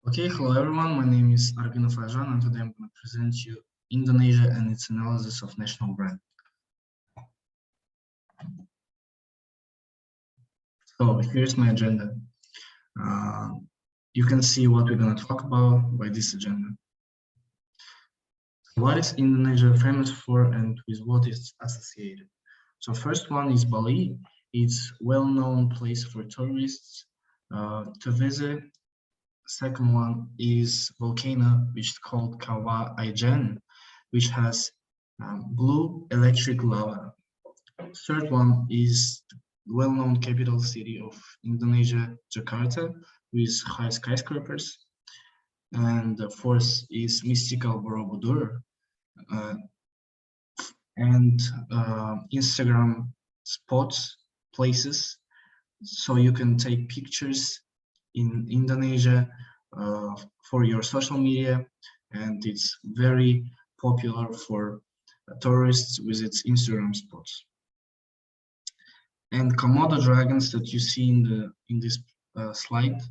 Okay, hello everyone. My name is Argynov Alzhan, and today I'm going to present you Indonesia and its analysis of national brand. So here's my agenda. You can see what we're going to talk about by this agenda. What is Indonesia famous for and with what is associated? So first one is Bali. It's a well-known place for tourists to visit. Second one is volcano, which is called Kawah Ijen, which has blue electric lava. Third one is well-known capital city of Indonesia, Jakarta, with high skyscrapers. And the fourth is mystical Borobudur, and Instagram spots, places, so you can take pictures in Indonesia for your social media, and it's very popular for tourists with its Instagram spots. And Komodo dragons that you see in this slide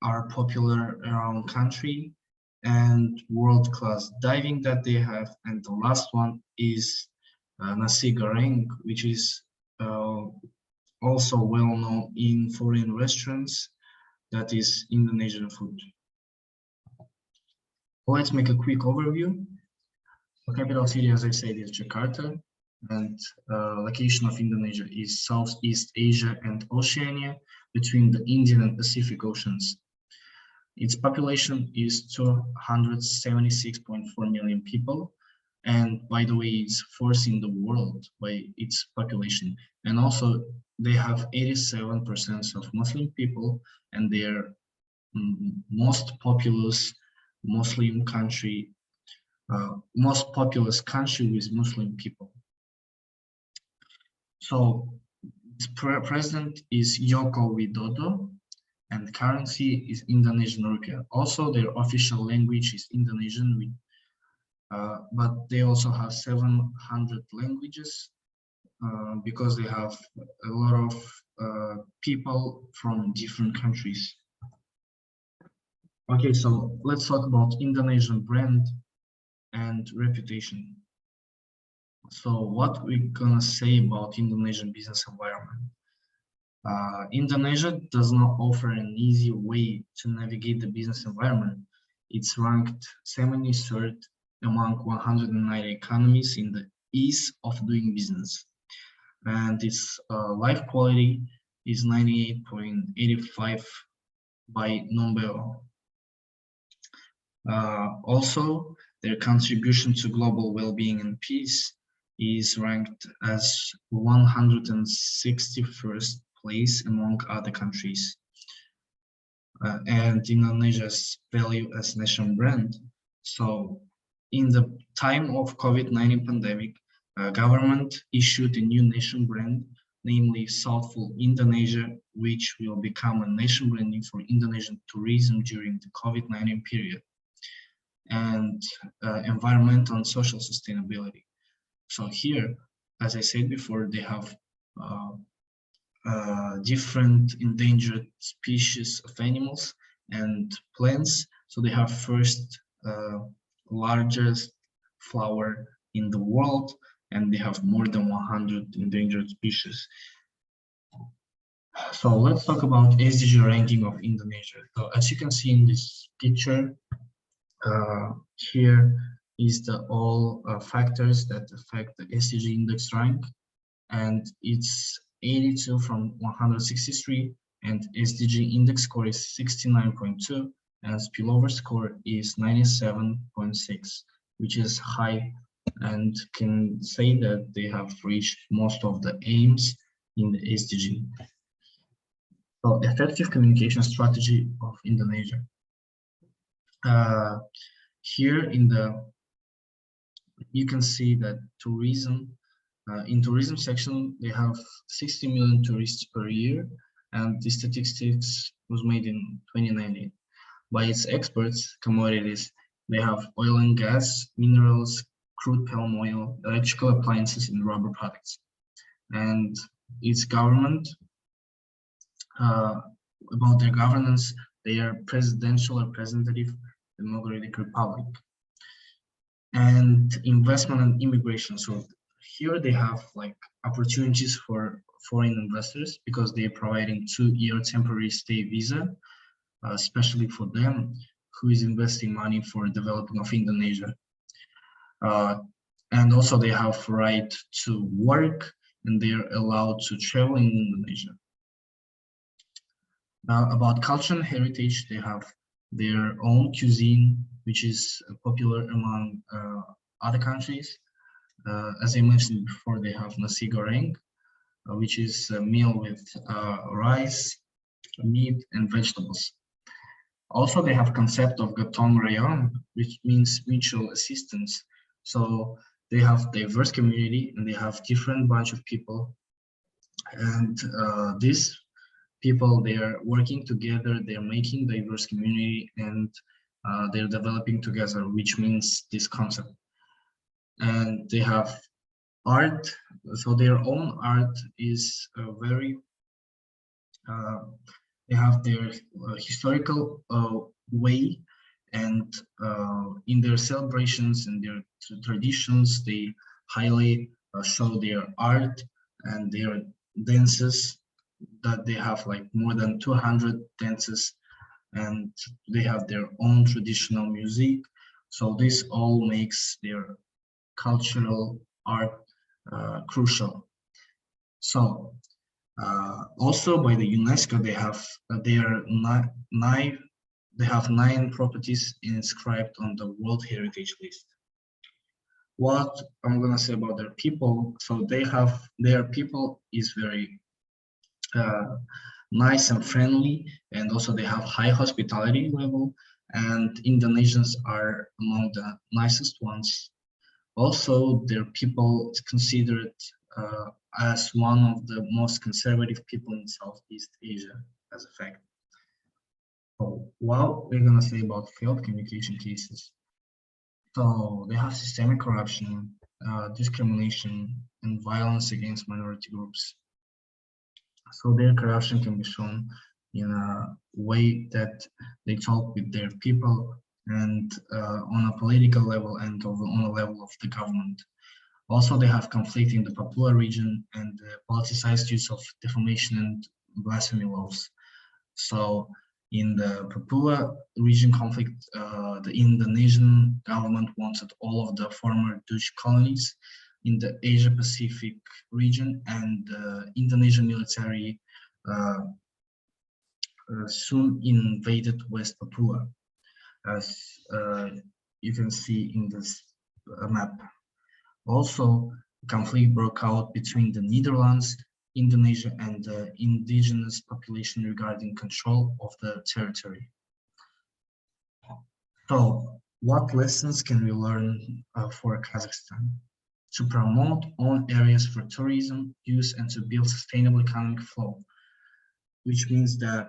are popular around country, and world-class diving that they have. And the last one is nasi goreng, which is also well known in foreign restaurants. That is Indonesian food. Let's make a quick overview. The capital city, as I said, is Jakarta, and location of Indonesia is Southeast Asia and Oceania between the Indian and Pacific Oceans. Its population is 276.4 million people, and by the way, it's fourth in the world by its population. And also, they have 87% of Muslim people, and they're most populous Muslim country, most populous country with Muslim people. So, its president is Joko Widodo, and currency is Indonesian rupiah. Also, their official language is Indonesian, but they also have 700 languages because they have a lot of people from different countries. Okay, so let's talk about Indonesian brand and reputation. So what we're gonna say about Indonesian business environment? Indonesia does not offer an easy way to navigate the business environment. It's ranked 73rd among 190 economies in the ease of doing business. And its life quality is 98.85 by Numbeo. Also, their contribution to global well-being and peace is ranked as 161st place among other countries. And Indonesia's value as national brand. So in the time of COVID-19 pandemic, government issued a new nation brand, namely Southful Indonesia, which will become a nation branding for Indonesian tourism during the COVID-19 period, and environmental and social sustainability. So here, as I said before, they have different endangered species of animals and plants. So they have first largest flower in the world, and they have more than 100 endangered species. So let's talk about SDG ranking of Indonesia. So as you can see in this picture, here is the all factors that affect the SDG index rank, and it's 82 from 163, and SDG index score is 69.2, and spillover score is 97.6, which is high, and can say that they have reached most of the aims in the SDG. So, effective communication strategy of Indonesia. Here you can see that tourism, in tourism section, they have 60 million tourists per year, and the statistics was made in 2019. By its exports, commodities, they have oil and gas, minerals, crude palm oil, electrical appliances, and rubber products. And its government, about their governance, They are presidential representative democratic republic. And investment and immigration. So here they have like opportunities for foreign investors because they are providing 2-year temporary stay visa, especially for them who is investing money for developing of Indonesia. And also they have right to work and they are allowed to travel in Indonesia. Now about culture and heritage, they have their own cuisine, which is popular among other countries. As I mentioned before, they have nasi goreng, which is a meal with rice, meat, and vegetables. Also, they have concept of gotong royong, which means mutual assistance. So they have diverse community and they have different bunch of people. And these people, they are working together, they're making diverse community and they're developing together, which means this concept. And they have art, so their own art is very they have their historical way, and in their celebrations and their traditions they highly show their art and their dances, that they have like more than 200 dances, and they have their own traditional music. So this all makes their cultural art crucial. So also by the UNESCO, they have they have 9 properties inscribed on the World Heritage List. What I'm gonna say about their people, so their people is very nice and friendly, and also they have high hospitality level, and Indonesians are among the nicest ones. Also, their people is considered as one of the most conservative people in Southeast Asia, as a fact. So, what we're gonna say about failed communication cases. So they have systemic corruption, discrimination, and violence against minority groups. So their corruption can be shown in a way that they talk with their people and on a political level and on a level of the government. Also, they have conflict in the Papua region and politicized use of defamation and blasphemy laws. So in the Papua region conflict, the Indonesian government wanted all of the former Dutch colonies in the Asia-Pacific region, and the Indonesian military soon invaded West Papua, as you can see in this map. Also, conflict broke out between the Netherlands, Indonesia, and the indigenous population regarding control of the territory. So, what lessons can we learn for Kazakhstan? To promote own areas for tourism use and to build sustainable economic flow, which means that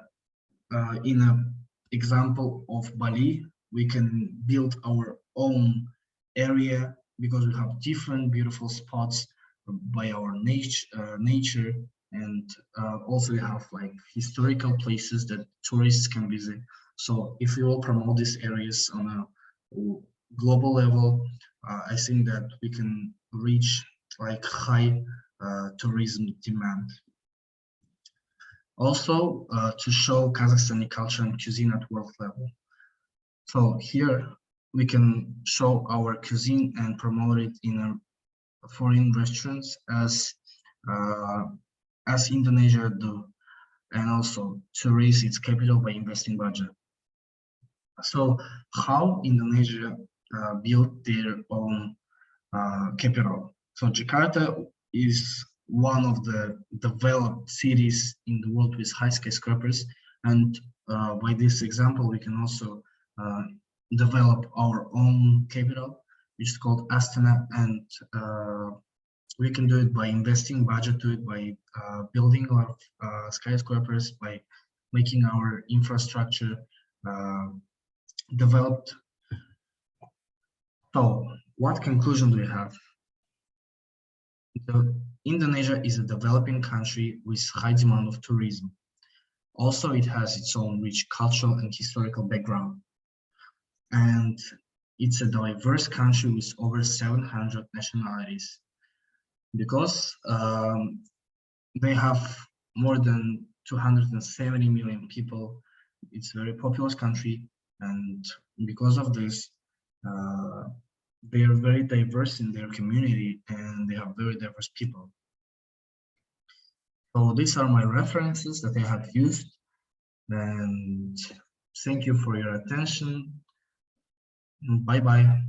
in an example of Bali, we can build our own area because we have different beautiful spots by our nature, and also we have like historical places that tourists can visit. So if we will promote these areas on a global level, I think that we can reach like high tourism demand. Also, to show Kazakhstani culture and cuisine at world level. So here we can show our cuisine and promote it in foreign restaurants as Indonesia do, and also to raise its capital by investing budget. So how Indonesia built their own capital? So Jakarta is one of the developed cities in the world with high skyscrapers, and by this example we can also develop our own capital, which is called Astana, and we can do it by investing budget to it, by building a lot of skyscrapers, by making our infrastructure developed. So what conclusion do we have? Indonesia is a developing country with high demand of tourism. Also, it has its own rich cultural and historical background. And it's a diverse country with over 700 nationalities, because they have more than 270 million people. It's a very populous country, and because of this, they are very diverse in their community, and they have very diverse people. So these are my references that I have used, and thank you for your attention. Bye bye.